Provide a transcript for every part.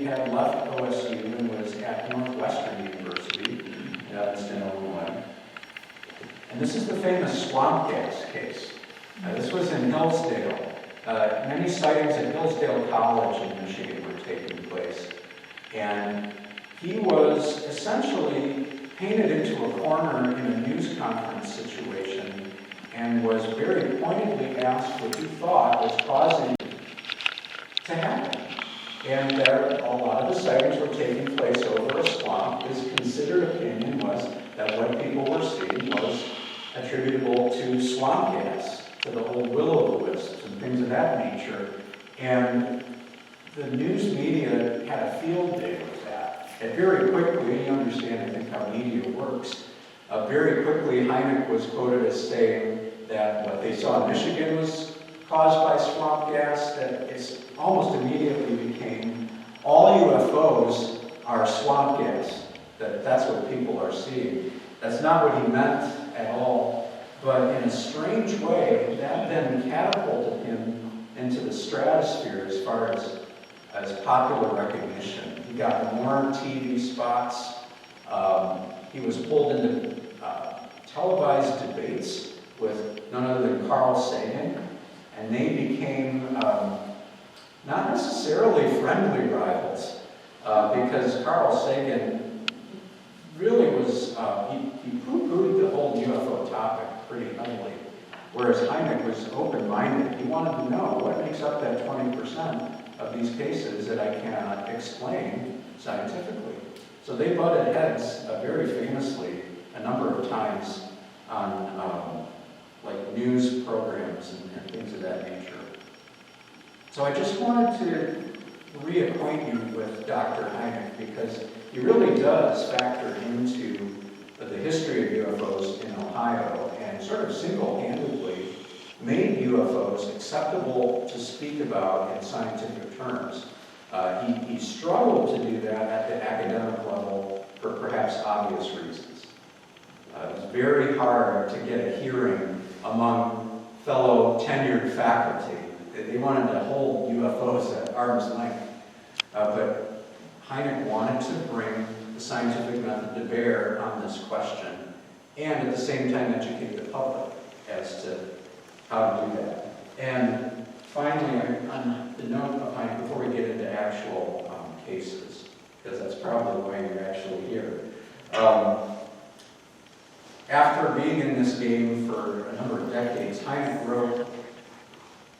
had left OSU and was at Northwestern University in Evanston, Illinois. And this is the famous swamp gas case. This was in Hillsdale. Many sightings at Hillsdale College in Michigan were taking place. And he was essentially painted into a corner in a news conference situation and was very pointedly asked what he thought was causing it to happen. And a lot of the sightings were taking place over a swamp. His considered opinion was that what people were seeing was attributable to swamp gas, to the old will-o'-the-wisps and things of that nature. And the news media had a field day with that. And very quickly, you understand, I think, how media works, very quickly Hynek was quoted as saying that what they saw in Michigan was caused by swamp gas, that it almost immediately became all UFOs are swamp gas, that's what people are seeing. That's not what he meant at all, but in a strange way, that then catapulted him into the stratosphere as far as popular recognition. He got more TV spots. He was pulled into televised debates with none other than Carl Sagan, and they became not necessarily friendly rivals, because Carl Sagan really was, he poo-pooed the whole UFO topic pretty heavily, whereas Hynek was open-minded. He wanted to know what makes up that 20% of these cases that I cannot explain scientifically. So they butted heads very famously a number of times on like news programs and things of that nature. So I just wanted to reacquaint you with Dr. Hynek because he really does factor into the history of UFOs in Ohio and sort of single-handedly made UFOs acceptable to speak about in scientific terms. He struggled to do that at the academic level for perhaps obvious reasons. It was very hard to get a hearing among fellow tenured faculty. They wanted to hold UFOs at arm's length. But Hynek wanted to bring the scientific method to bear on this question and at the same time educate the public as to how to do that. And finally, on the note of Hynek, before we get into actual cases, because that's probably why you're actually here, after being in this game for a number of decades, Hynek wrote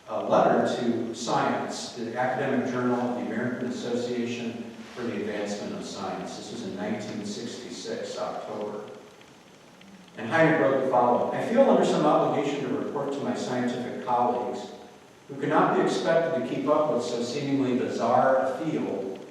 a letter to Science, the academic journal of the American Association for the Advancement of Science. This was in 1966, October. And Hynek wrote the following: I feel under some obligation to report to my scientific colleagues, who cannot be expected to keep up with so seemingly bizarre a field,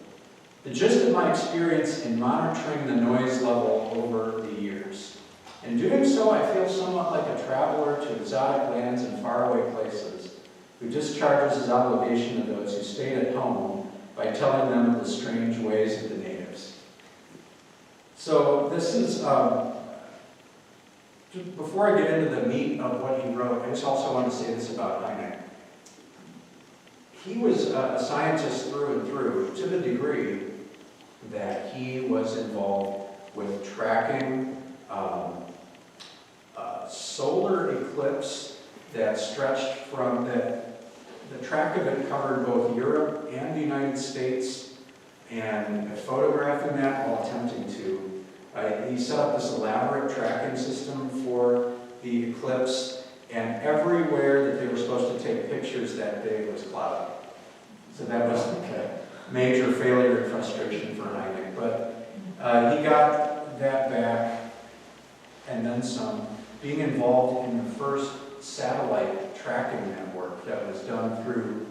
the gist of my experience in monitoring the noise level over the years. In doing so, I feel somewhat like a traveler to exotic lands and faraway places, who discharges his obligation to those who stayed at home by telling them of the strange ways of the natives. So this is, before I get into the meat of what he wrote, I just also want to say this about Hynek. He was a scientist through and through, to the degree that he was involved with tracking solar eclipse that stretched from the track of it covered both Europe and the United States, and photographing that while attempting to. He set up this elaborate tracking system for the eclipse, and everywhere that they were supposed to take pictures that day was cloudy. So that was a major failure and frustration for Hynek. But he got that back, and then some, being involved in the first satellite tracking network that was done through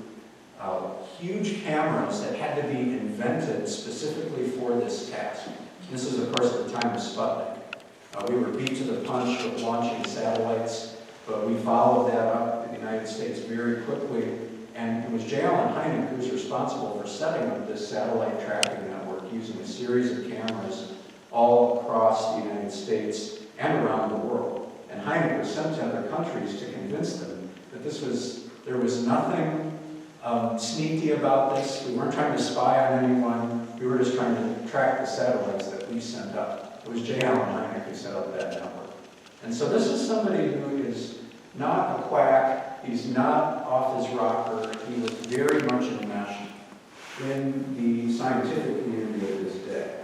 huge cameras that had to be invented specifically for this task. This was, of course, at the time of Sputnik. We were beat to the punch with launching satellites, but we followed that up in the United States very quickly. And it was J. Allen Hynek who was responsible for setting up this satellite tracking network using a series of cameras all across the United States and around the world. And Hynek was sent to other countries to convince them that there was nothing sneaky about this. We weren't trying to spy on anyone. We were just trying to track the satellites that we sent up. It was J. Allen Hynek who set up that network. And so this is somebody who is not a quack. He's not off his rocker. He was very much enmeshed in the scientific community of his day.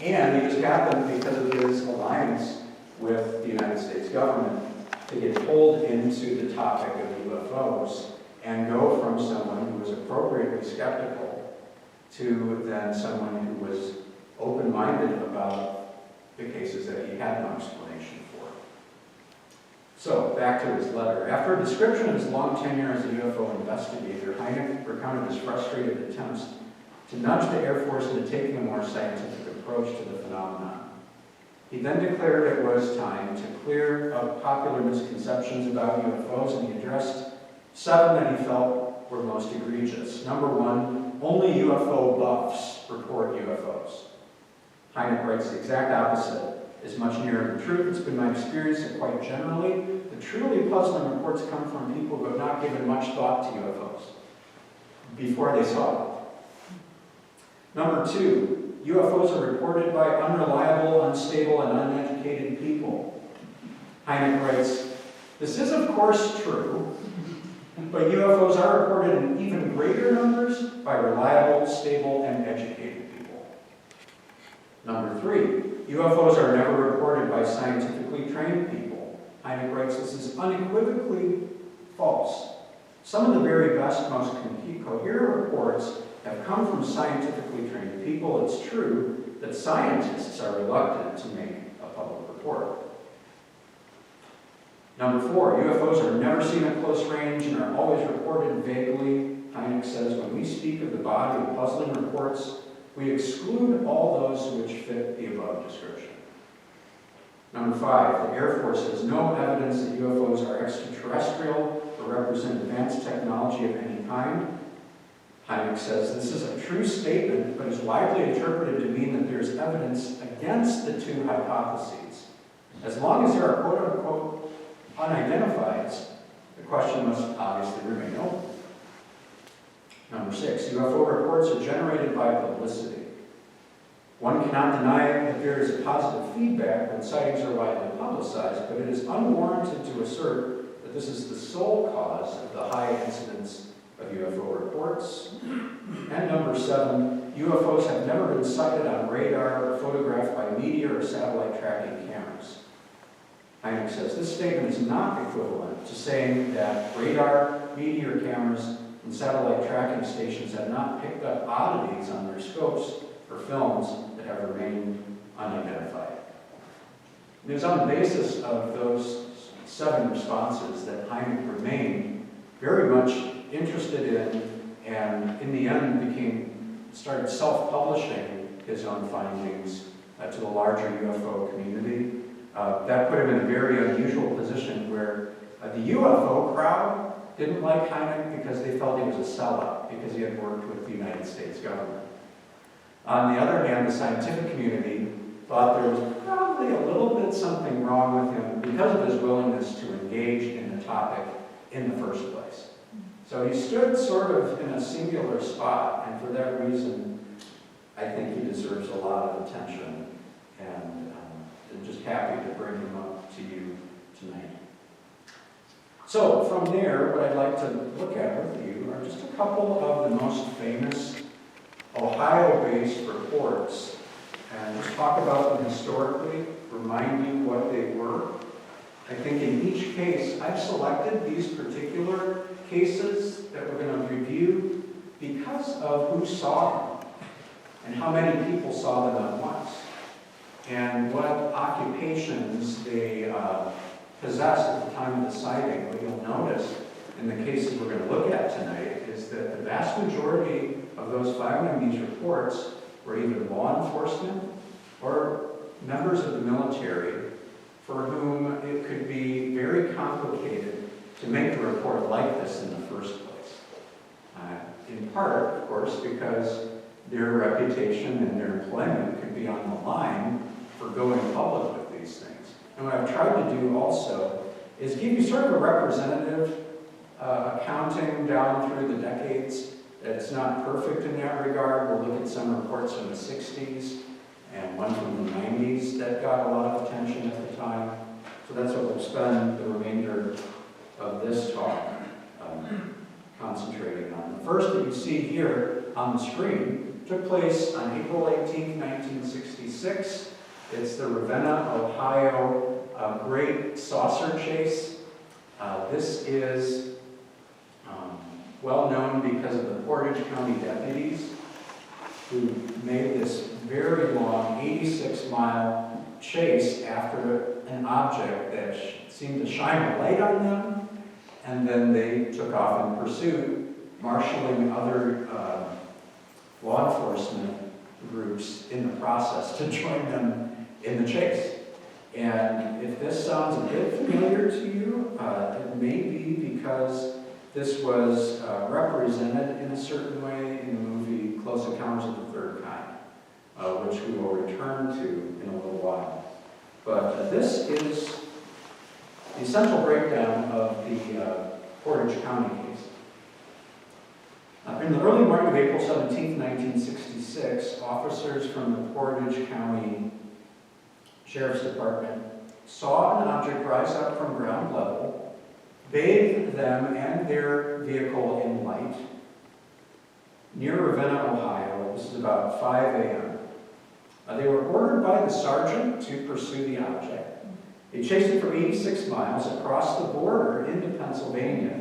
And he just happened, because of his alliance with the United States government, to get pulled into the topic of UFOs and go from someone who was appropriately skeptical to then someone who was open-minded about the cases that he had no explanation for. So, back to his letter. After a description of his long tenure as a UFO investigator, Hynek recounted his frustrated attempts to nudge the Air Force into taking a more scientific approach to the phenomenon. He then declared it was time to clear up popular misconceptions about UFOs, and he addressed 7 that he felt were most egregious. Number 1, only UFO buffs report UFOs. Hynek writes the exact opposite is much nearer the truth. It's been my experience that quite generally, the truly puzzling reports come from people who have not given much thought to UFOs before they saw them. Number 2, UFOs are reported by unreliable, unstable, and uneducated people. Hynek writes, this is of course true, but UFOs are reported in even greater numbers by reliable, stable, and educated people. Number 3, UFOs are never reported by scientifically trained people. Hynek writes, this is unequivocally false. Some of the very best, most coherent reports have come from scientifically trained people. It's true that scientists are reluctant to make a public report. Number 4, UFOs are never seen at close range and are always reported vaguely. Hynek says, when we speak of the body of puzzling reports, we exclude all those which fit the above description. Number 5, the Air Force has no evidence that UFOs are extraterrestrial or represent advanced technology of any kind. Hynek says this is a true statement, but is widely interpreted to mean that there is evidence against the 2 hypotheses. As long as there are quote-unquote unidentifieds, the question must obviously remain open. Number 6, UFO reports are generated by publicity. One cannot deny that there is a positive feedback when sightings are widely publicized, but it is unwarranted to assert that this is the sole cause of the high incidence of UFO reports. And number 7, UFOs have never been sighted on radar or photographed by media or satellite tracking cameras. Hynek says this statement is not equivalent to saying that radar, meteor cameras, and satellite tracking stations have not picked up oddities on their scopes or films that have remained unidentified. It was on the basis of those 7 responses that Hynek remained very much interested in, and in the end started self-publishing his own findings to the larger UFO community. That put him in a very unusual position where the UFO crowd didn't like Hynek because they felt he was a sellout, because he had worked with the United States government. On the other hand, the scientific community thought there was probably a little bit something wrong with him because of his willingness to engage in the topic in the first place. So he stood sort of in a singular spot, and for that reason, I think he deserves a lot of attention, and I'm just happy to bring him up to you tonight. So from there, what I'd like to look at with you are just a couple of the most famous Ohio-based reports, and just talk about them historically, remind you what they were. I think in each case, I've selected these particular cases that we're going to review because of who saw them and how many people saw them at once and what occupations they possessed at the time of the sighting. What you'll notice in the cases we're going to look at tonight is that the vast majority of those filing these reports were either law enforcement or members of the military for whom it could be very complicated to make a report like this in the first place. In part, of course, because their reputation and their employment could be on the line for going public with these things. And what I've tried to do also is give you sort of a representative accounting down through the decades. It's not perfect in that regard. We'll look at some reports from the 60s and one from the 90s that got a lot of attention at the time. So that's what we'll spend the remainder of this talk concentrating on. The first that you see here on the screen took place on April 18, 1966. It's the Ravenna, Ohio Great Saucer Chase. This is well known because of the Portage County deputies who made this very long 86-mile chase after an object that seemed to shine a light on them, and then they took off in pursuit, marshaling other law enforcement groups in the process to join them in the chase. And if this sounds a bit familiar to you, it may be because this was represented in a certain way in the movie Close Encounters of the Third Kind, which we will return to in a little while. But this is the essential breakdown of the Portage County case. In the early morning of April 17, 1966, officers from the Portage County Sheriff's Department saw an object rise up from ground level, bathe them and their vehicle in light near Ravenna, Ohio. This is about 5 a.m. They were ordered by the sergeant to pursue the object. They chased it for 86 miles across the border into Pennsylvania.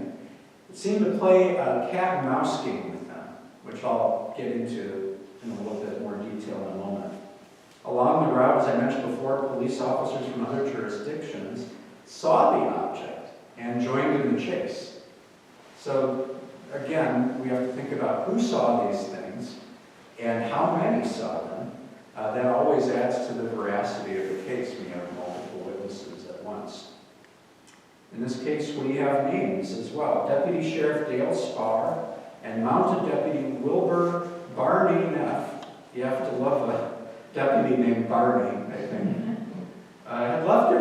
It seemed to play a cat and mouse game with them, which I'll get into in a little bit more detail in a moment. Along the route, as I mentioned before, police officers from other jurisdictions saw the object and joined in the chase. So again, we have to think about who saw these things and how many saw them. That always adds to the veracity of the case when you have multiple witnesses at once. In this case, we have names as well. Deputy Sheriff Dale Spar and Mounted Deputy Wilbur Barney Neff. You have to love a deputy named Barney, I think. Had left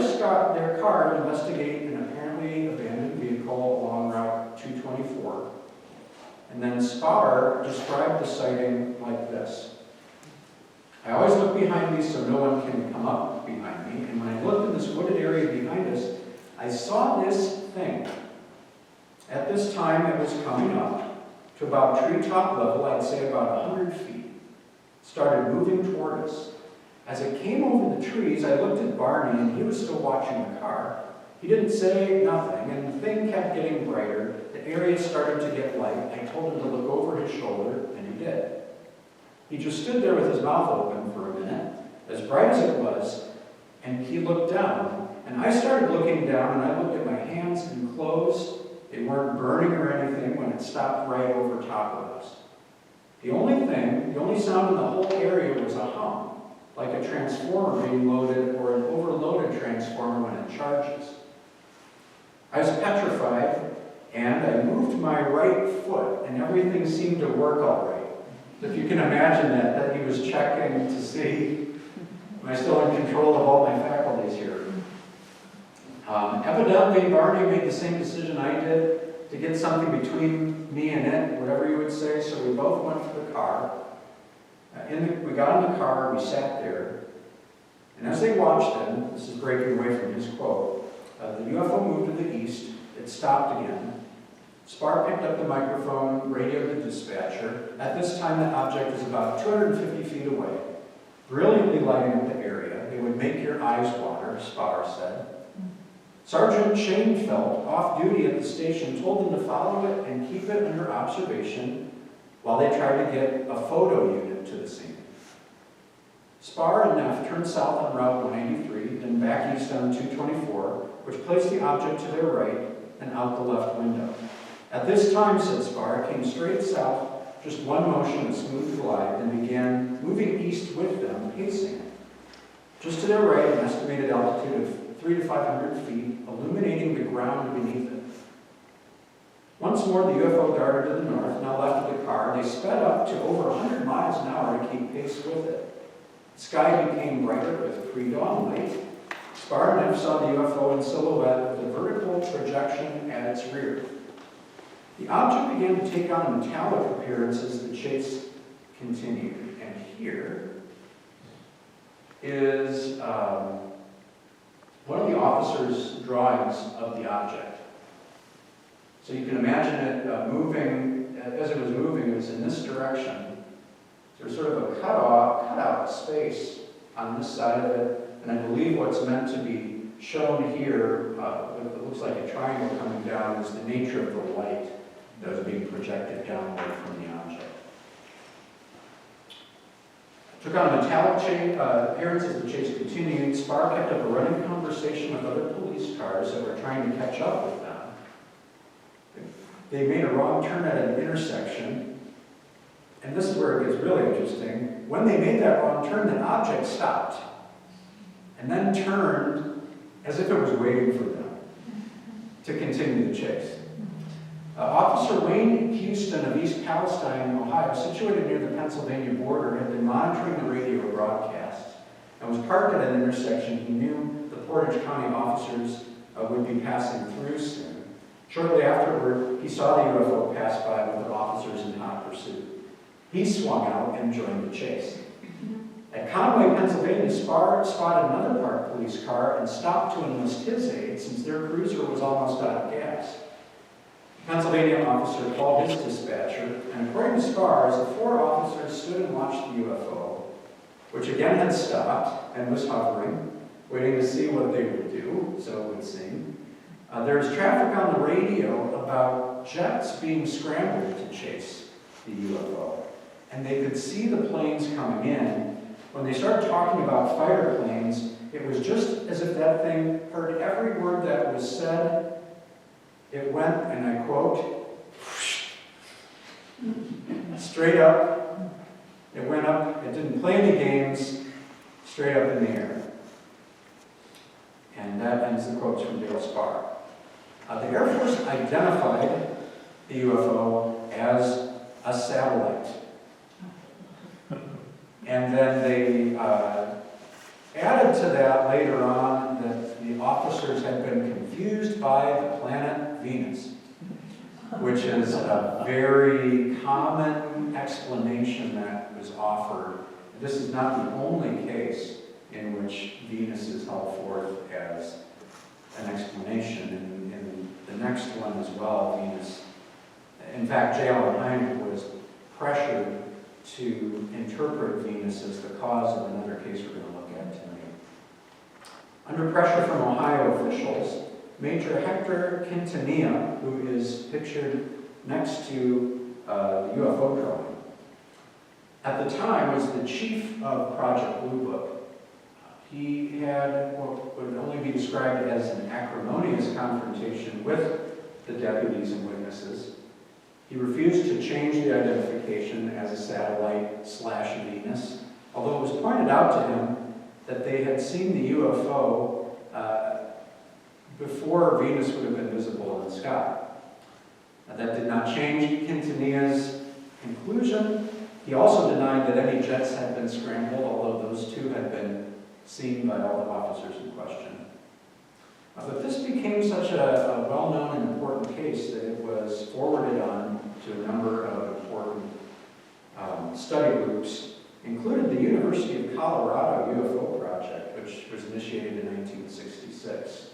their car to investigate an apparently abandoned vehicle along Route 224. And then Spar described the sighting like this. I always look behind me so no one can come up behind me, and when I looked in this wooded area behind us, I saw this thing. At this time, it was coming up to about treetop level, I'd say about 100 feet. It started moving toward us. As it came over the trees, I looked at Barney, and he was still watching the car. He didn't say nothing, and the thing kept getting brighter. The area started to get light. I told him to look over his shoulder, and he did. He just stood there with his mouth open for a minute, as bright as it was, and he looked down. And I started looking down, and I looked at my hands and clothes. They weren't burning or anything when it stopped right over top of us. The only sound in the whole area was a hum, like a transformer being loaded or an overloaded transformer when it charges. I was petrified, and I moved my right foot, and everything seemed to work all right. If you can imagine that he was checking to see, am I still in control of all my faculties here? Evidently, Barney made the same decision I did to get something between me and it, whatever you would say, so we both went to the car. We got in the car, we sat there, and as they watched them, this is breaking away from his quote, the UFO moved to the east, it stopped again. Spar picked up the microphone, radioed the dispatcher. At this time, the object was about 250 feet away, brilliantly lighting up the area. It would make your eyes water, Spar said. Sergeant Shainfeld, off duty at the station, told them to follow it and keep it under observation while they tried to get a photo unit to the scene. Spar and Neff turned south on Route 183, then back east on 224, which placed the object to their right and out the left window. At this time, said Spar, it came straight south, just one motion, a smooth glide, and began moving east with them, pacing it. Just to their right, an estimated altitude of 300 to 500 feet, illuminating the ground beneath it. Once more, the UFO darted to the north, now left of the car. They sped up to over 100 miles an hour to keep pace with it. The sky became brighter with pre-dawn light. Spar and Neff saw the UFO in silhouette with a vertical projection at its rear. The object began to take on a metallic appearance as the chase continued. And here is one of the officers' drawings of the object. So you can imagine it moving, as it was moving, it was in this direction. There's sort of a cutout space on this side of it, and I believe what's meant to be shown here, it looks like a triangle coming down, is the nature of the light that was being projected downward from the object. Took on a metallic appearance as the chase continued. Spar kept up a running conversation with other police cars that were trying to catch up with them. They made a wrong turn at an intersection, and this is where it gets really interesting. When they made that wrong turn, the object stopped, and then turned as if it was waiting for them to continue the chase. Officer Wayne Houston of East Palestine, Ohio, situated near the Pennsylvania border, had been monitoring the radio broadcasts and was parked at an intersection he knew the Portage County officers would be passing through soon. Shortly afterward, he saw the UFO pass by with the officers in hot pursuit. He swung out and joined the chase. At Conway, Pennsylvania, Spar spotted another parked police car and stopped to enlist his aid since their cruiser was almost out of gas. The Pennsylvania officer called his dispatcher, and according to Spar, as the four officers stood and watched the UFO, which again had stopped and was hovering, waiting to see what they would do, so it would seem, there was traffic on the radio about jets being scrambled to chase the UFO. And they could see the planes coming in. When they started talking about fighter planes, it was just as if that thing heard every word that was said. It went, and I quote, straight up. It went up. It didn't play any games. Straight up in the air. And that ends the quotes from Dale Spar. The Air Force identified the UFO as a satellite. And then they added to that later on that the officers had been confused by the planet Venus, which is a very common explanation that was offered. This is not the only case in which Venus is held forth as an explanation. In the next one as well, Venus. In fact, J. Allen Hynek was pressured to interpret Venus as the cause of another case we're going to look at tonight. Under pressure from Ohio officials, Major Hector Quintanilla, who is pictured next to the UFO drawing, at the time was the chief of Project Blue Book. He had what would only be described as an acrimonious confrontation with the deputies and witnesses. He refused to change the identification as a satellite/Venus, although it was pointed out to him that they had seen the UFO before Venus would have been visible in the sky. Now, that did not change Quintanilla's conclusion. He also denied that any jets had been scrambled, although those two had been seen by all the officers in question. But this became such a well-known and important case that it was forwarded on to a number of important study groups, including the University of Colorado UFO project, which was initiated in 1966.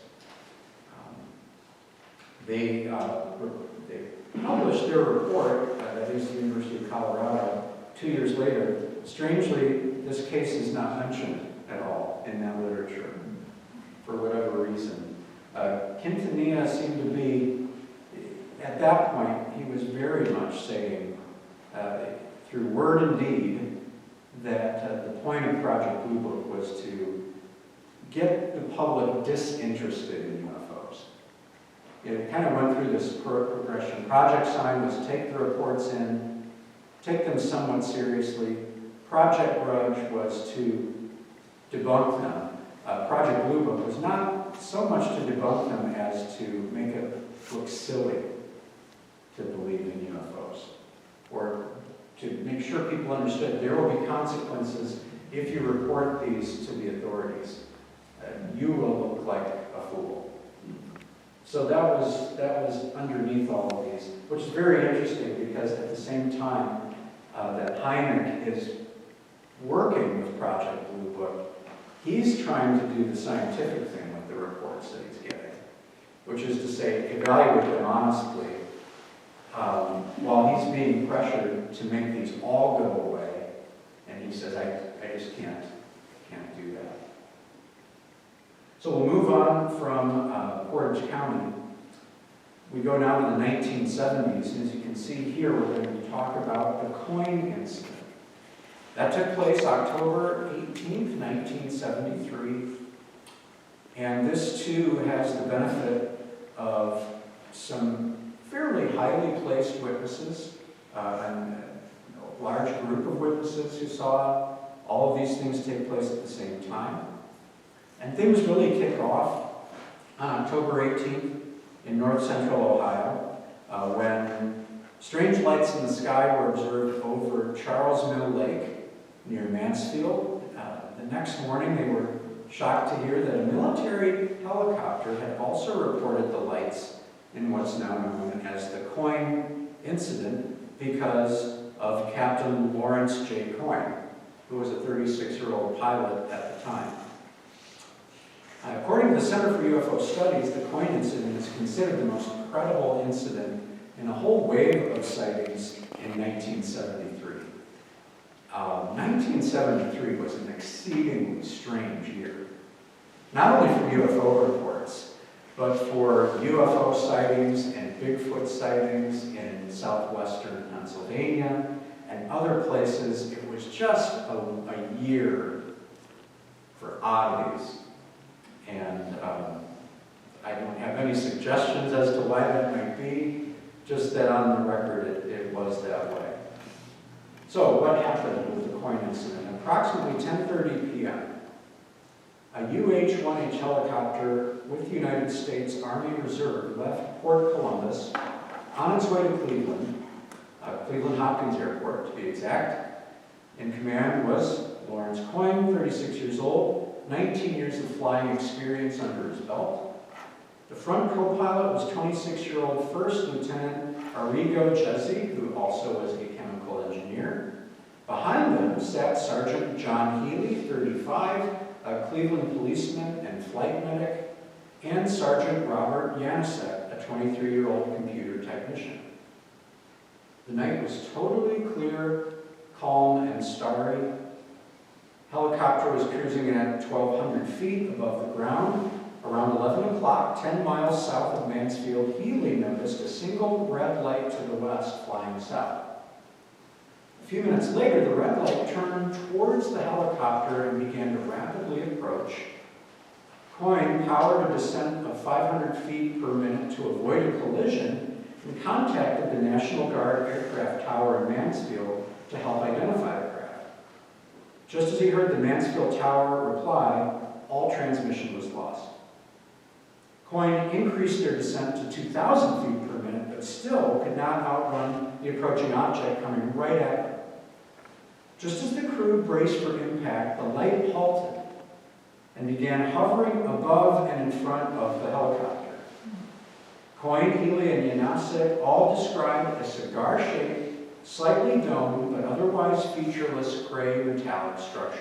They published their report, that is the University of Colorado, 2 years later. Strangely, this case is not mentioned at all in that literature, for whatever reason. Quintanilla seemed to be, at that point, he was very much saying, through word and deed, that the point of Project Blue Book was to get the public disinterested in UFOs. It kind of went through this progression. Project Sign was take the reports in, take them somewhat seriously. Project Grudge was to debunk them. Project Blue Book was not so much to debunk them as to make it look silly to believe in UFOs, or to make sure people understood there will be consequences if you report these to the authorities. You will look like a fool. So that was underneath all of these, which is very interesting because at the same time that Hynek is working with Project Blue Book, he's trying to do the scientific thing with the reports that he's getting, which is to say, evaluate them honestly, while he's being pressured to make these all go away. And he says, I just can't do that. So we'll move on from Portage County. We go now to the 1970s, and as you can see here, we're going to talk about the coin incident. That took place October 18th, 1973, and this too has the benefit of some fairly highly placed witnesses, and a large group of witnesses who saw all of these things take place at the same time. And things really kick off on October 18th in north central Ohio, when strange lights in the sky were observed over Charles Mill Lake near Mansfield. The next morning they were shocked to hear that a military helicopter had also reported the lights in what's now known as the Coyne incident because of Captain Lawrence J. Coyne, who was a 36-year-old pilot at the time. According to the Center for UFO Studies, the Coyne incident is considered the most credible incident in a whole wave of sightings in 1973. 1973 was an exceedingly strange year, not only for UFO reports, but for UFO sightings and Bigfoot sightings in southwestern Pennsylvania and other places. It was just a year for oddities. And I don't have any suggestions as to why that might be, just that on the record it was that way. So what happened with the Coyne incident? Approximately 10:30 p.m., a UH-1H helicopter with the United States Army Reserve left Port Columbus on its way to Cleveland, Cleveland Hopkins Airport to be exact. In command was Lawrence Coyne, 36 years old, 19 years of flying experience under his belt. The front co-pilot was 26-year-old First Lieutenant Arrigo Chesi, who also was a chemical engineer. Behind them sat Sergeant John Healy, 35, a Cleveland policeman and flight medic, and Sergeant Robert Yanisek, a 23-year-old computer technician. The night was totally clear, calm, and starry. Helicopter was cruising at 1,200 feet above the ground. Around 11 o'clock, 10 miles south of Mansfield, Healy noticed a single red light to the west flying south. A few minutes later, the red light turned towards the helicopter and began to rapidly approach. Coyne powered a descent of 500 feet per minute to avoid a collision and contacted the National Guard aircraft tower in Mansfield to help identify the craft. Just as he heard the Mansfield tower reply, all transmission was lost. Coyne increased their descent to 2,000 feet per minute, but still could not outrun the approaching object coming right at them. Just as the crew braced for impact, the light halted and began hovering above and in front of the helicopter. Coyne, Healy, and Yanisek all described a cigar-shaped, slightly domed, but otherwise featureless gray metallic structure.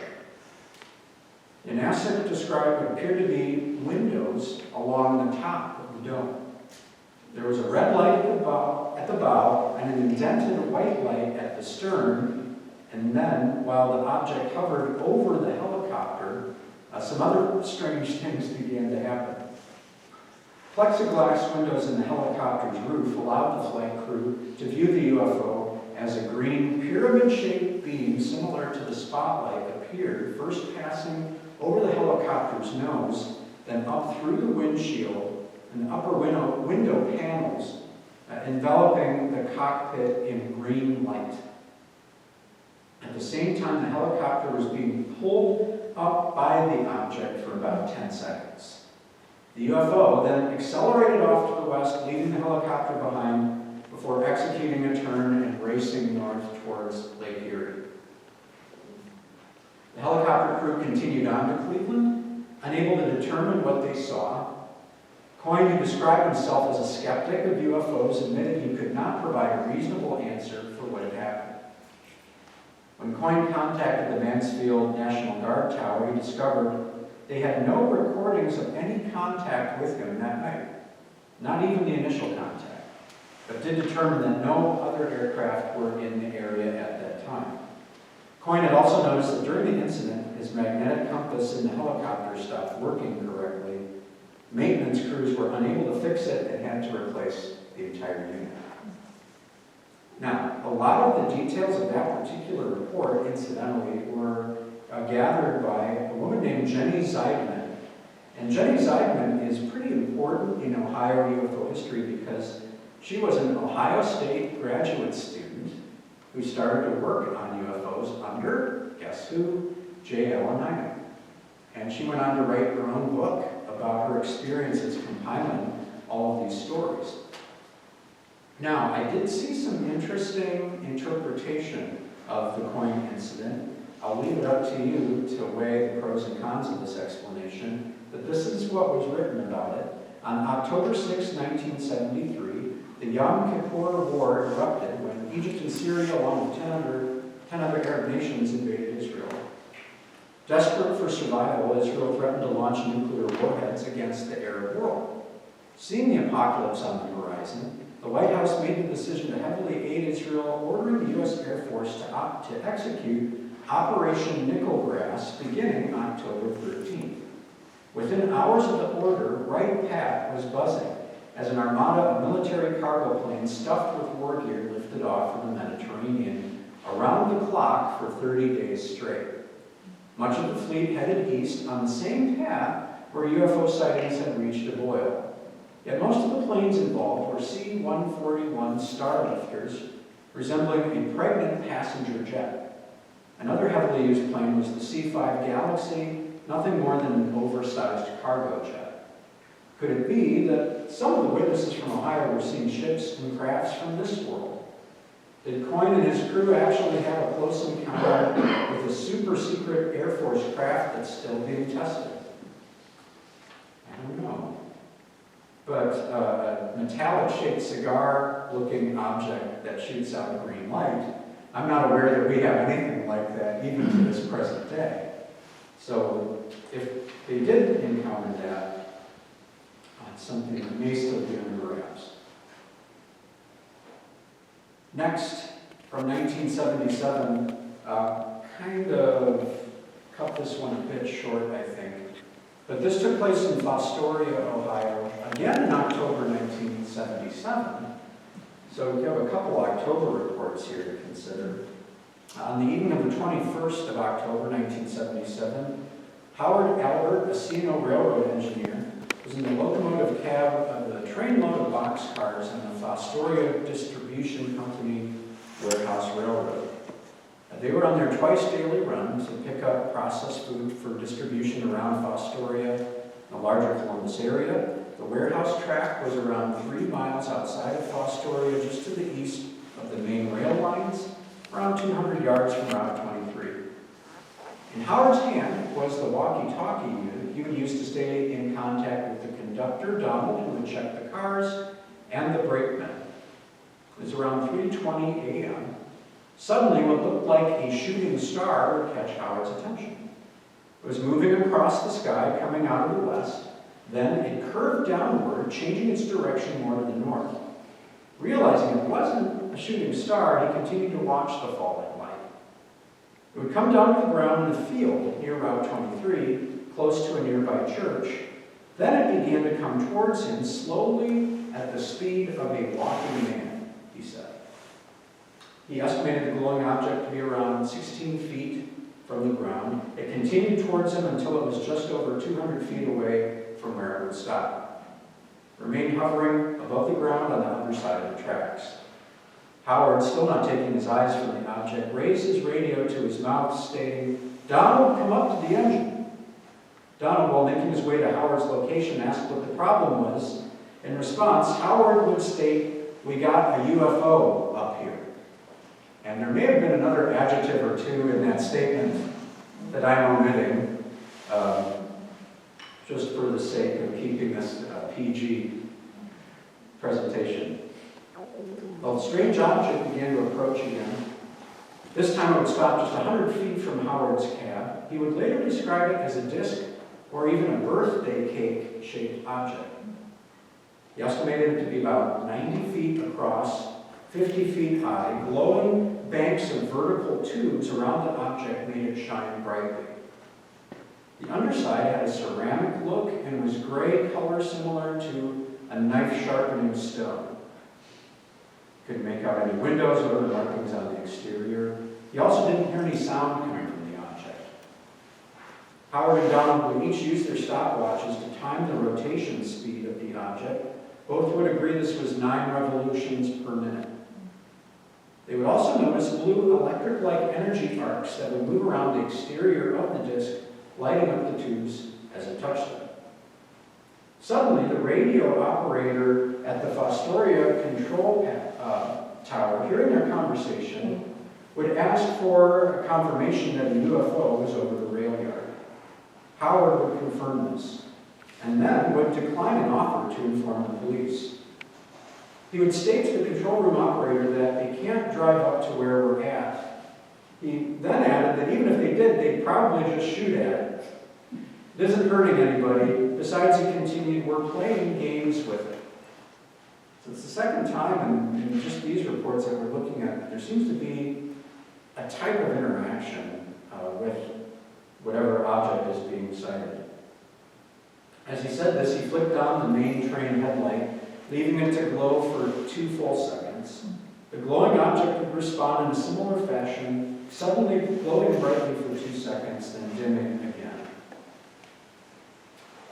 Yanisek described what appeared to be windows along the top of the dome. There was a red light at the bow and an indented white light at the stern, and then, while the object hovered over the helicopter, some other strange things began to happen. Plexiglass windows in the helicopter's roof allowed the flight crew to view the UFO as a green pyramid-shaped beam similar to the spotlight appeared, first passing over the helicopter's nose, then up through the windshield and upper window panels, enveloping the cockpit in green light. At the same time, the helicopter was being pulled up by the object for about 10 seconds. The UFO then accelerated off to the west, leaving the helicopter behind before executing a turn and racing north towards Lake Erie. The helicopter crew continued on to Cleveland, unable to determine what they saw. Coyne, who described himself as a skeptic of UFOs, admitted he could not provide a reasonable answer for what had happened. When Coyne contacted the Mansfield National Guard Tower, he discovered they had no recordings of any contact with him that night, not even the initial contact, but did determine that no other aircraft were in the area at that time. Coyne had also noticed that during the incident, his magnetic compass in the helicopter stopped working correctly. Maintenance crews were unable to fix it and had to replace the entire unit. Now, a lot of the details of that particular report, incidentally, were gathered by a woman named Jenny Zeidman. And Jenny Zeidman is pretty important in Ohio UFO history because she was an Ohio State graduate student who started to work on UFOs under, guess who? J. Allen Hynek. And she went on to write her own book about her experiences compiling all of these stories. Now, I did see some interesting interpretation of the Coyne incident. I'll leave it up to you to weigh the pros and cons of this explanation, but this is what was written about it. On October 6, 1973, the Yom Kippur War erupted when Egypt and Syria, along with 10 other Arab nations, invaded Israel. Desperate for survival, Israel threatened to launch nuclear warheads against the Arab world. Seeing the apocalypse on the horizon, the White House made the decision to heavily aid Israel, ordering the U.S. Air Force to execute Operation Nickel Grass beginning October 13th. Within hours of the order, Wright Pat was buzzing as an armada of military cargo planes stuffed with war gear lifted off from the Mediterranean around the clock for 30 days straight. Much of the fleet headed east on the same path where UFO sightings had reached a boil. Yet most of the planes involved were C-141 Starlifters, resembling a pregnant passenger jet. Another heavily used plane was the C-5 Galaxy, nothing more than an oversized cargo jet. Could it be that some of the witnesses from Ohio were seeing ships and crafts from this world? Did Coyne and his crew actually have a close encounter with a super-secret Air Force craft that's still being tested? I don't know. But a metallic-shaped cigar-looking object that shoots out a green light, I'm not aware that we have anything like that even to this present day. So if they did encounter that, it's something that may still be under wraps. Next, from 1977, kind of cut this one a bit short, I think. But this took place in Fostoria, Ohio, again in October 1977. So we have a couple October reports here to consider. On the evening of the 21st of October 1977, Howard Albert, a C&O railroad engineer, was in the locomotive cab of the trainload of boxcars on the Fostoria Distribution Company Warehouse Railroad. They were on their twice-daily run to pick up processed food for distribution around Fostoria, the larger Columbus area. The warehouse track was around 3 miles outside of Fostoria, just to the east of the main rail lines, around 200 yards from Route 23. In Howard's hand was the walkie-talkie unit he would use to stay in contact with the conductor, Donald, who would check the cars, and the brakeman. It was around 3:20 a.m. Suddenly, what looked like a shooting star would catch Howard's attention. It was moving across the sky, coming out of the west. Then it curved downward, changing its direction more to the north. Realizing it wasn't a shooting star, he continued to watch the falling light. It would come down to the ground in the field near Route 23, close to a nearby church. Then it began to come towards him slowly at the speed of a walking man, he said. He estimated the glowing object to be around 16 feet from the ground. It continued towards him until it was just over 200 feet away from where it would stop. It remained hovering above the ground on the other side of the tracks. Howard, still not taking his eyes from the object, raised his radio to his mouth, stating, "Donald, come up to the engine." Donald, while making his way to Howard's location, asked what the problem was. In response, Howard would state, "We got a UFO up here." And there may have been another adjective or two in that statement that I'm omitting. just for the sake of keeping this PG presentation. Well, the strange object began to approach again. This time it would stop just 100 feet from Howard's cab. He would later describe it as a disc or even a birthday cake-shaped object. He estimated it to be about 90 feet across, 50 feet high. Glowing banks of vertical tubes around the object made it shine brightly. The underside had a ceramic look and was gray color similar to a knife sharpening stone. Couldn't make out any windows or other markings on the exterior. He also didn't hear any sound coming from the object. Howard and Donald would each use their stopwatches to time the rotation speed of the object. Both would agree this was 9 revolutions per minute. They would also notice blue electric-like energy arcs that would move around the exterior of the disc, lighting up the tubes as it touched them. Suddenly, the radio operator at the Fostoria control tower, hearing their conversation, would ask for a confirmation that a UFO was over the rail yard. Howard would confirm this, and then would decline an offer to inform the police. He would state to the control room operator that they can't drive up to where we're at. He then added that even if they did, they'd probably just shoot at it. It isn't hurting anybody. Besides, he continued, we're playing games with it. So it's the second time in just these reports that we're looking at, there seems to be a type of interaction with whatever object is being sighted. As he said this, he flicked on the main train headlight, leaving it to glow for 2 full seconds. The glowing object would respond in a similar fashion, suddenly glowing brightly for 2 seconds, then dimming again.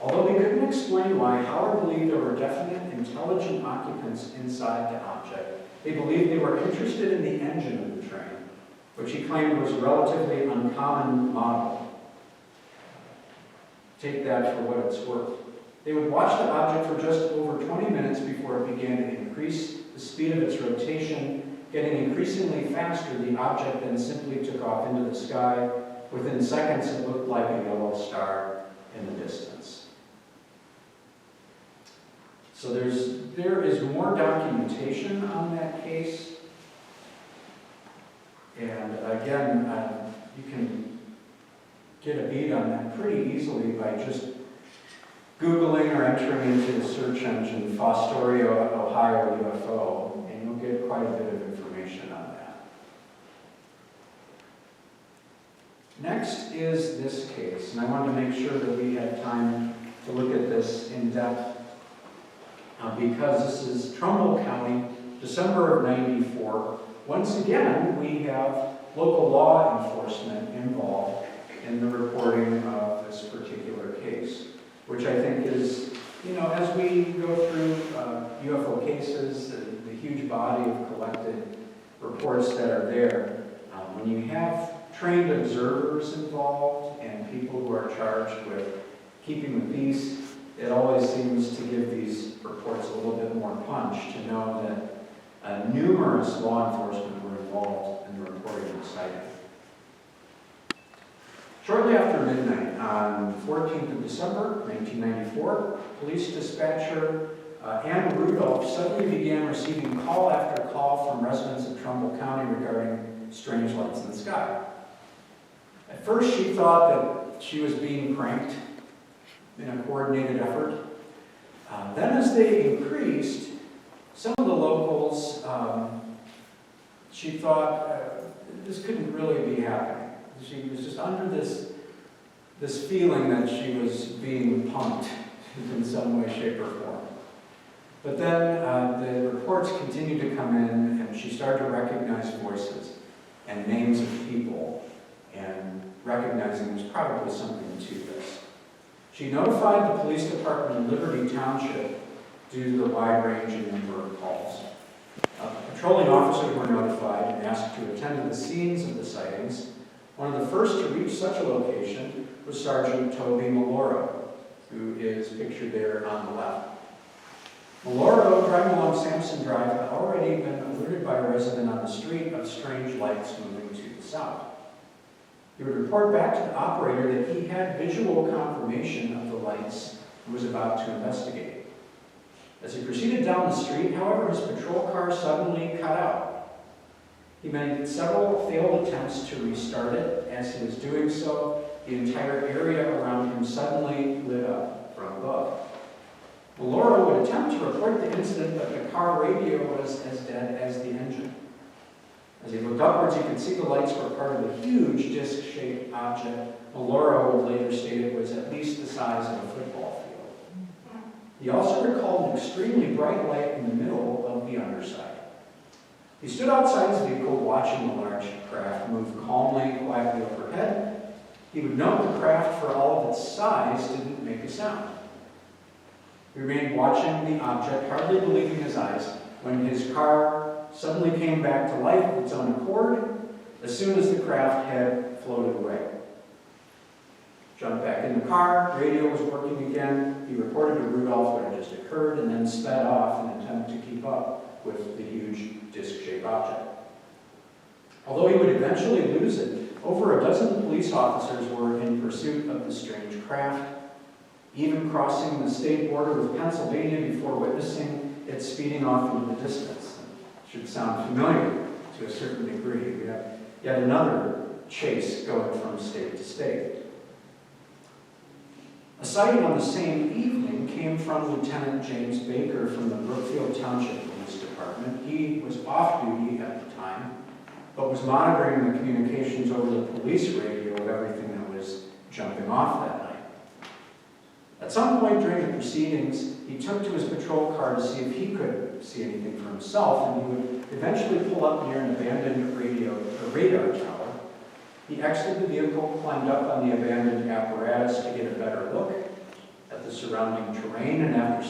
Although they couldn't explain why, Howard believed there were definite intelligent occupants inside the object. They believed they were interested in the engine of the train, which he claimed was a relatively uncommon model. Take that for what it's worth. They would watch the object for just over 20 minutes before it began to increase the speed of its rotation. Getting increasingly faster, the object then simply took off into the sky. Within seconds, it looked like a yellow star in the distance. So there is more documentation on that case. And again, you can get a beat on that pretty easily by just Googling or entering into the search engine Fostoria, Ohio UFO, and you'll get quite a bit of information on that. Next is this case, and I wanted to make sure that we had time to look at this in depth because this is Trumbull County, December of '94. Once again, we have local law enforcement involved in the reporting of this particular case, which I think is, as we go through UFO cases, the huge body of collected reports that are there, when you have trained observers involved and people who are charged with keeping the peace, it always seems to give these reports a little bit more punch to know that numerous law enforcement were involved in the reporting of the sighting. Shortly after midnight, on the 14th of December, 1994, police dispatcher Ann Rudolph suddenly began receiving call after call from residents of Trumbull County regarding strange lights in the sky. At first, she thought that she was being pranked in a coordinated effort. Then as they increased, some of the locals, she thought this couldn't really be happening. She was just under this feeling that she was being punked in some way, shape, or form. But then the reports continued to come in, and she started to recognize voices and names of people, and recognizing there's probably something to this. She notified the police department in Liberty Township due to the wide-ranging number of calls. Patrolling officers were notified and asked to attend to the scenes of the sightings. One of the first to reach such a location was Sergeant Toby Maloro, who is pictured there on the left. Maloro, driving along Sampson Drive, had already been alerted by a resident on the street of strange lights moving to the south. He would report back to the operator that he had visual confirmation of the lights and was about to investigate. As he proceeded down the street, however, his patrol car suddenly cut out. He made several failed attempts to restart it. As he was doing so, the entire area around him suddenly lit up from above. Maloro would attempt to report the incident, but the car radio was as dead as the engine. As he looked upwards, he could see the lights were part of a huge disc-shaped object. Maloro would later state it was at least the size of a football field. He also recalled an extremely bright light in the middle of the underside. He stood outside his vehicle watching the large craft move calmly, quietly overhead. He would note the craft, for all of its size, didn't make a sound. He remained watching the object, hardly believing his eyes, when his car suddenly came back to life of its own accord as soon as the craft had floated away. Jumped back in the car, radio was working again. He reported to Rudolph what had just occurred and then sped off in an attempt to keep up with the huge disc-shaped object. Although he would eventually lose it, over a dozen police officers were in pursuit of the strange craft, even crossing the state border with Pennsylvania before witnessing it speeding off into the distance. Should sound familiar to a certain degree. We have yet another chase going from state to state. A sighting on the same evening came from Lieutenant James Baker from the Brookfield Township Police Department. He was off duty at the time, but was monitoring the communications over the police radio of everything that was jumping off that night. At some point during the proceedings, he took to his patrol car to see if he could see anything for himself, and he would eventually pull up near an abandoned radar tower. He exited the vehicle, climbed up on the abandoned apparatus to get a better look at the surrounding terrain, and after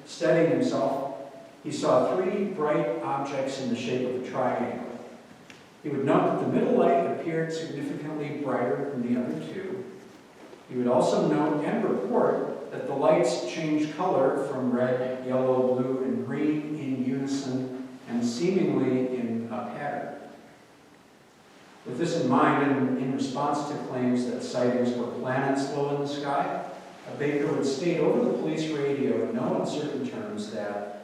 steadying himself, he saw three bright objects in the shape of a triangle. He would note that the middle light appeared significantly brighter than the other two. He would also note and report that the lights changed color from red, yellow, blue, and green in unison and seemingly in a pattern. With this in mind, and in response to claims that sightings were planets low in the sky, Baker would state over the police radio in no uncertain terms that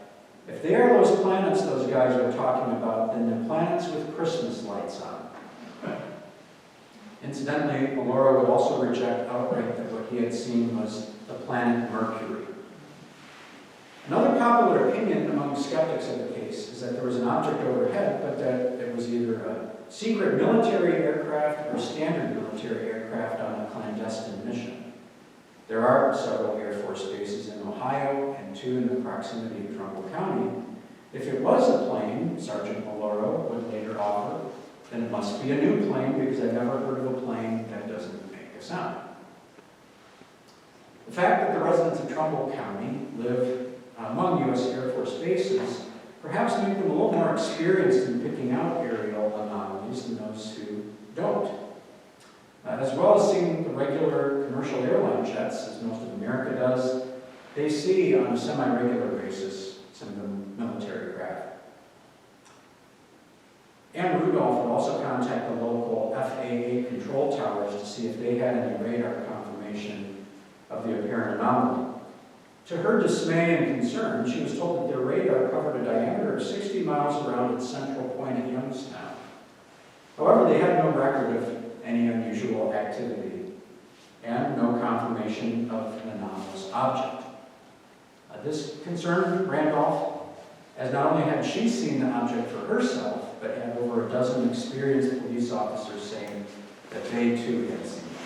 if they are those planets those guys are talking about, then they're planets with Christmas lights on. Incidentally, Maloro would also reject outright that what he had seen was the planet Mercury. Another popular opinion among skeptics of the case is that there was an object overhead, but that it was either a secret military aircraft or standard military aircraft on a clandestine mission. There are several Air Force bases in Ohio and two in the proximity of Trumbull County. If it was a plane, Sergeant Maloro would later offer, then it must be a new plane because I've never heard of a plane that doesn't make a sound. The fact that the residents of Trumbull County live among U.S. Air Force bases perhaps make them a little more experienced in picking out aerial anomalies than those who don't. As well as seeing the regular commercial airline jets, as most of America does, they see on a semi-regular basis some of the military craft. And Rudolph would also contact the local FAA control towers to see if they had any radar confirmation of the apparent anomaly. To her dismay and concern, she was told that their radar covered a diameter of 60 miles around its central point at Youngstown. However, they had no record of any unusual activity and no confirmation of an anomalous object. This concerned Randolph, as not only had she seen the object for herself, but had over a dozen experienced police officers saying that they too had seen it.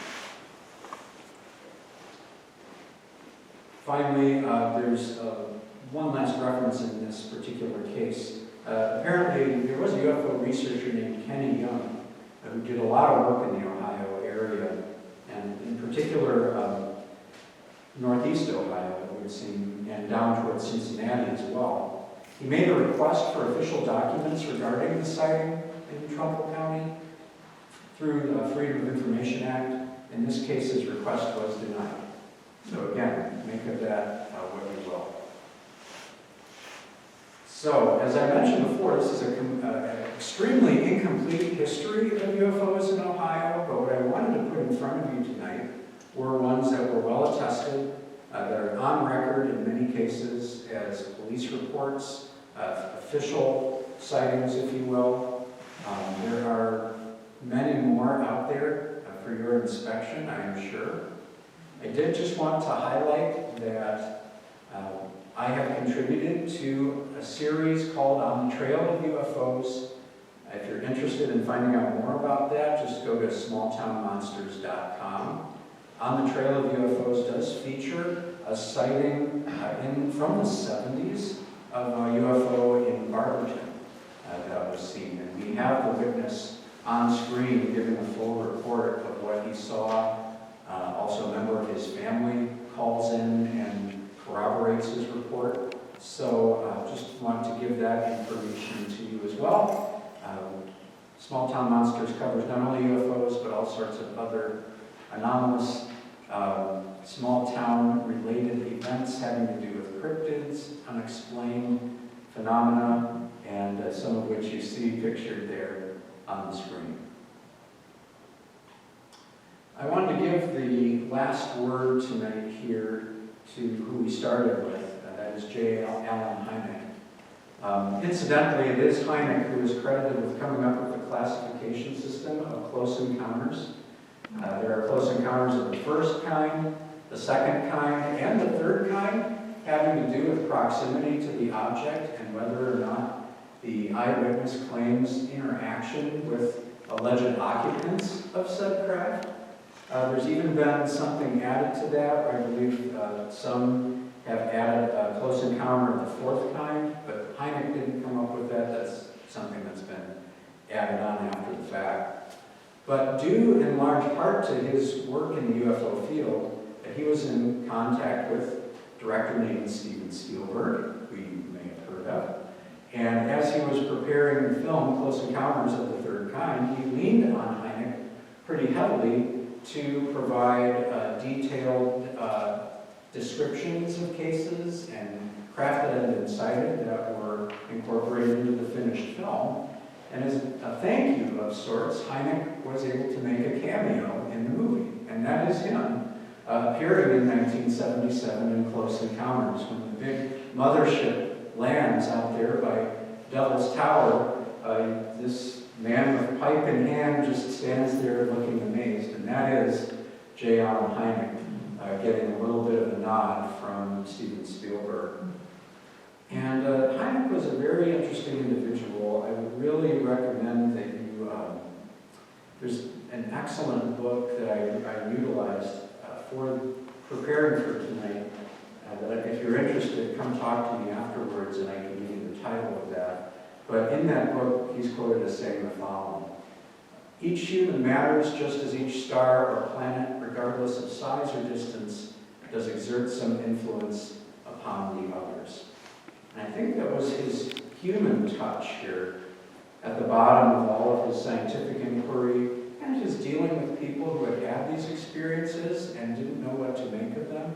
Finally, there's one last reference in this particular case. Apparently, there was a UFO researcher named Kenny Young who did a lot of work in the Ohio area, and in particular, northeast Ohio, it would seem, and down towards Cincinnati as well. He made a request for official documents regarding the sighting in Trumbull County through the Freedom of Information Act. In this case, his request was denied. So again, make of that what you will. So, as I mentioned before, this is an extremely incomplete history of UFOs in Ohio, but front of you tonight were ones that were well attested, that are on record in many cases as police reports, official sightings, if you will. There are many more out there for your inspection, I am sure. I did just want to highlight that I have contributed to a series called On the Trail of UFOs. If you're interested in finding out more about that, just go to smalltownmonsters.com. On the Trail of UFOs does feature a sighting from the 70s of a UFO in Barberton that was seen. And we have the witness on screen giving a full report of what he saw. Also, a member of his family calls in and corroborates his report. So just want to give that information to you as well. Small Town Monsters covers not only UFOs, but all sorts of other anomalous, small town related events having to do with cryptids, unexplained phenomena, and some of which you see pictured there on the screen. I wanted to give the last word tonight here to who we started with, that is J. Allen Hynek. Incidentally, it is Hynek who is credited with coming up with the classification system of close encounters. There are close encounters of the first kind, the second kind, and the third kind, having to do with proximity to the object and whether or not the eyewitness claims interaction with alleged occupants of said craft. There's even been something added to that. I believe some have added a close encounter of the fourth kind, but Hynek didn't come up with that. That's something that's been added on after the fact. But due in large part to his work in the UFO field, he was in contact with a director named Steven Spielberg, who you may have heard of. And as he was preparing the film Close Encounters of the Third Kind, he leaned on Hynek pretty heavily to provide detailed descriptions of cases and craft that had been sighted that were incorporated into the finished film. And as a thank you of sorts, Hynek was able to make a cameo in the movie. And that is him appearing in 1977 in Close Encounters when the big mothership lands out there by Devil's Tower. This man with pipe in hand just stands there looking amazed. And that is J. Allen Hynek getting a little bit of a nod from Steven Spielberg. And Hynek was a very interesting individual. I would really recommend that you, there's an excellent book that I utilized for preparing for tonight, that if you're interested, come talk to me afterwards and I can give you the title of that. But in that book, he's quoted as saying the following: "Each human matters just as each star or planet, regardless of size or distance, does exert some influence upon the others." And I think that was his human touch here at the bottom of all of his scientific inquiry and his dealing with people who had had these experiences and didn't know what to make of them.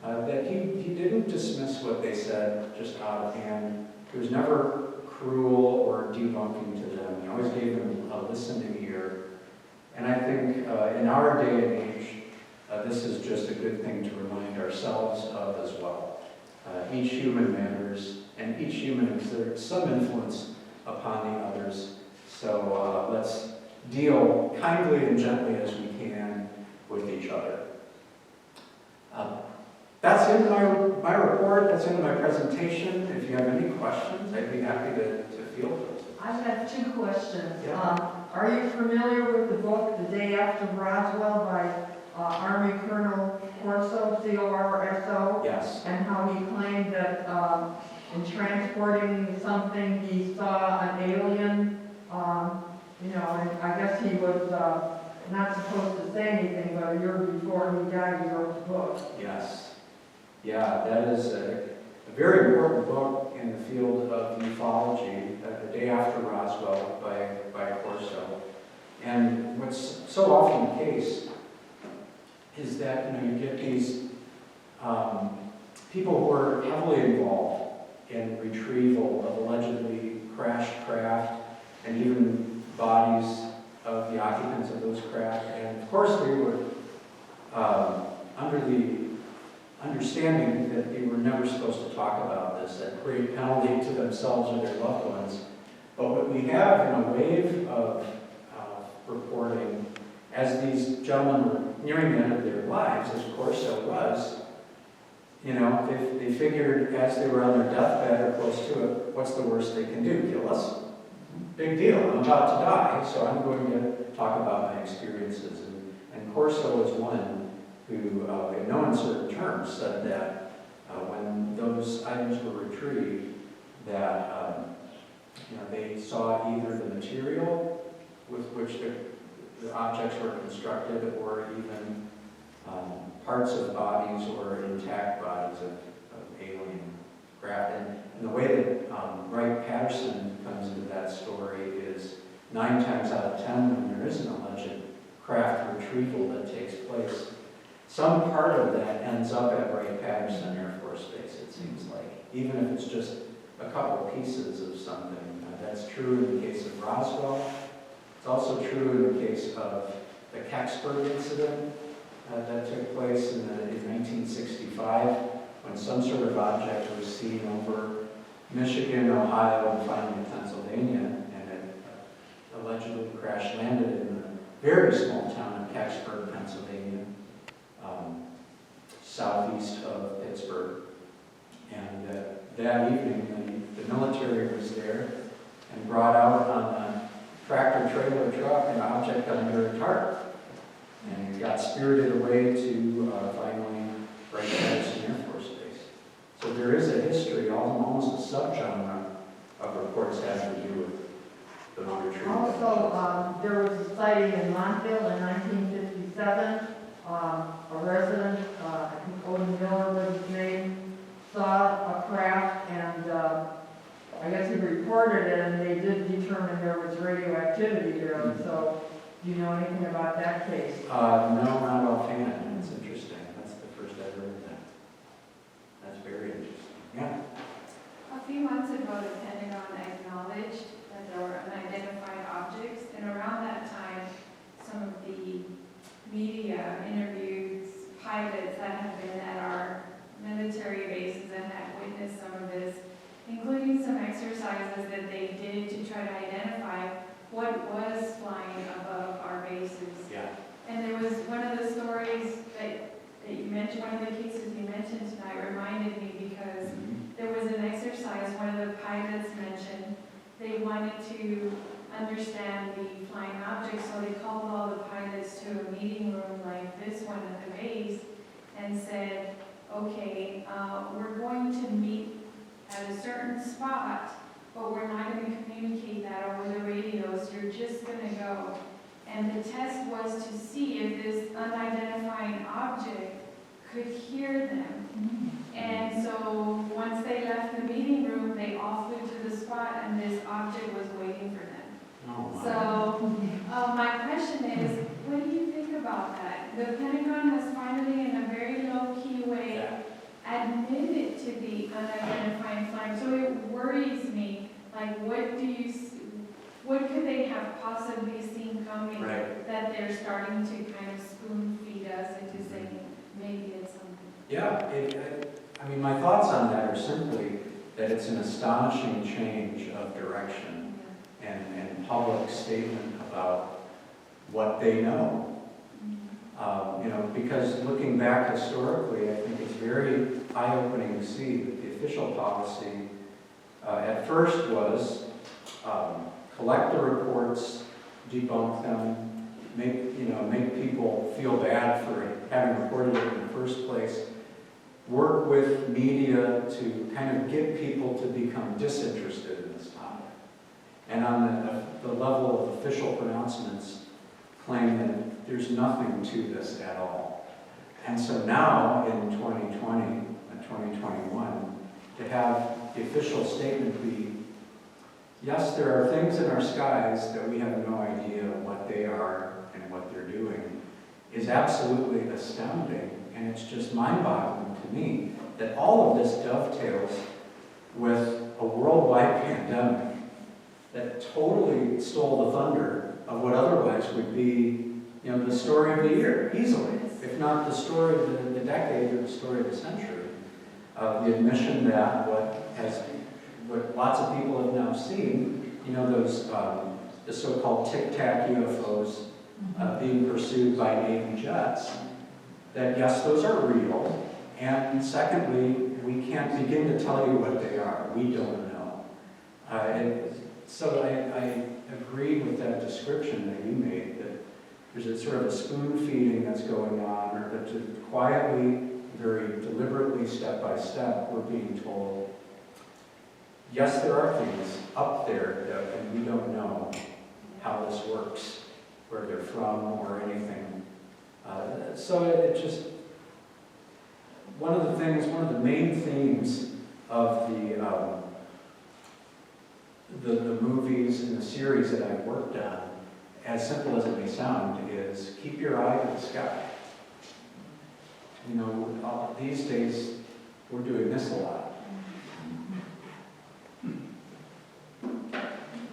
That he didn't dismiss what they said just out of hand. He was never cruel or debunking to them. He always gave them a listening ear. And I think in our day and age, this is just a good thing to remind ourselves of as well. Each human matters, and each human exerts some influence upon the others. So let's deal kindly and gently as we can with each other. That's into my report, that's into my presentation. If you have any questions, I'd be happy to field those. I have two questions. Yeah. Are you familiar with the book The Day After Roswell by Army Colonel Corso, C-O-R-S-O? Yes. And how he claimed that in transporting something he saw an alien, and I guess he was not supposed to say anything, but a year before he died, he wrote the book. Yes. Yeah, that is a very important book in the field of ufology, The Day After Roswell by Corso. And what's so often the case is that you get these people who are heavily involved in retrieval of allegedly crashed craft and even bodies of the occupants of those craft. And of of course, they were under the understanding that they were never supposed to talk about this at great penalty to themselves or their loved ones. But what we have in a wave of reporting, as these gentlemen were nearing the end of their lives, as Corso was, you know, they figured as they were on their deathbed or close to it, what's the worst they can do? Kill us? Big deal. I'm about to die, so I'm going to talk about my experiences. And Corso was one who, in no uncertain terms, said that when those items were retrieved, that you know, they saw either the material with which the objects were constructed, or even parts of bodies or intact bodies of alien craft. And the way that Wright-Patterson comes into that story is 9 times out of 10 when there is an alleged craft retrieval that takes place, some part of that ends up at Wright-Patterson Air Force Base, it seems like, even if it's just a couple pieces of something. That's true in the case of Roswell. It's also true in the case of the Kecksburg incident that took place in 1965, when some sort of object was seen over Michigan, Ohio, and finally Pennsylvania, and it allegedly crash landed in the very small town of Kecksburg, Pennsylvania, southeast of Pittsburgh. And that evening, the military was there and brought out on a tractor-trailer truck an object under a tarp, and got spirited away to finally Wright-Patterson Air Force Base. So there is a history, almost a subgenre of reports having to do with the retrieval. Also, there was a sighting in Montville in 1957. A resident, I think Odin Miller was his name, saw a craft, and I guess he reported it, and they did determine there was radioactivity there. So, do you know anything about that case? No, not offhand. It's interesting. That's the first I've heard of that. That's very interesting. Yeah. A few months ago, the Pentagon acknowledged that there were unidentified objects, and around that time, some of the media interviewed pilots that have been at our military bases and have witnessed some of this, including some exercises that they did to try to identify what was flying above our bases. Yeah. And there was one of the stories that you mentioned, one of the cases you mentioned tonight reminded me, because there was an exercise one of the pilots mentioned. They wanted to understand the flying objects, so they called all the pilots to a meeting room like this one at the base and said, okay, we're going to meet at a certain spot, but we're not going to communicate that over the radios. You're just going to go. And the test was to see if this unidentified object could hear them. And so once they left the meeting room, they all flew to the spot, and this object was waiting for them. Oh, So my question is, what do you think about that? The Pentagon has finally, in a very low-key way, admitted to the unidentified flying. So it worries me. Like, what could they have possibly seen coming, right. that they're starting to kind of spoon feed us into saying maybe it's something? Yeah, I mean, my thoughts on that are simply that it's an astonishing change of direction and public statement about what they know. You know, because looking back historically, I think it's very eye-opening to see that the official policy at first was collect the reports, debunk them, make people feel bad for having reported it in the first place, work with media to kind of get people to become disinterested in this topic. And on the level of official pronouncements, claim that there's nothing to this at all. And so now, in 2020 and 2021, to have the official statement be, yes, there are things in our skies that we have no idea what they are and what they're doing, is absolutely astounding. And it's just mind-boggling to me that all of this dovetails with a worldwide pandemic that totally stole the thunder of what otherwise would be you know, the story of the year, easily, if not the story of the decade or the story of the century. The admission that what lots of people have now seen, you know, those the so-called tic-tac UFOs being pursued by Navy jets, that yes, those are real, and secondly, we can't begin to tell you what they are. We don't know. So I agree with that description that you made, that there's a sort of a spoon feeding that's going on, or that to quietly, very deliberately, step by step, we're being told, yes, there are things up there that we don't know how this works, where they're from, or anything. So it just, one of the main themes of the movies and the series that I've worked on, as simple as it may sound, is keep your eye to the sky. You know, these days, we're doing this a lot.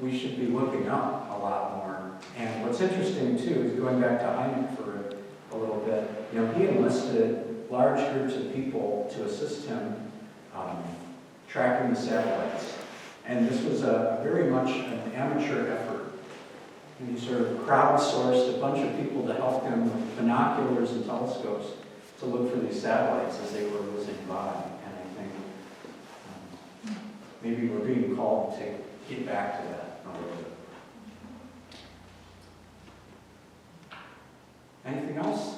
We should be looking up a lot more. And what's interesting, too, is going back to Hynek for a little bit, you know, he enlisted large groups of people to assist him tracking the satellites. And this was very much an amateur effort. And he sort of crowdsourced a bunch of people to help him with binoculars and telescopes to look for these satellites as they were whizzing by. And I think maybe we're being called to get back to that a little bit. Anything else?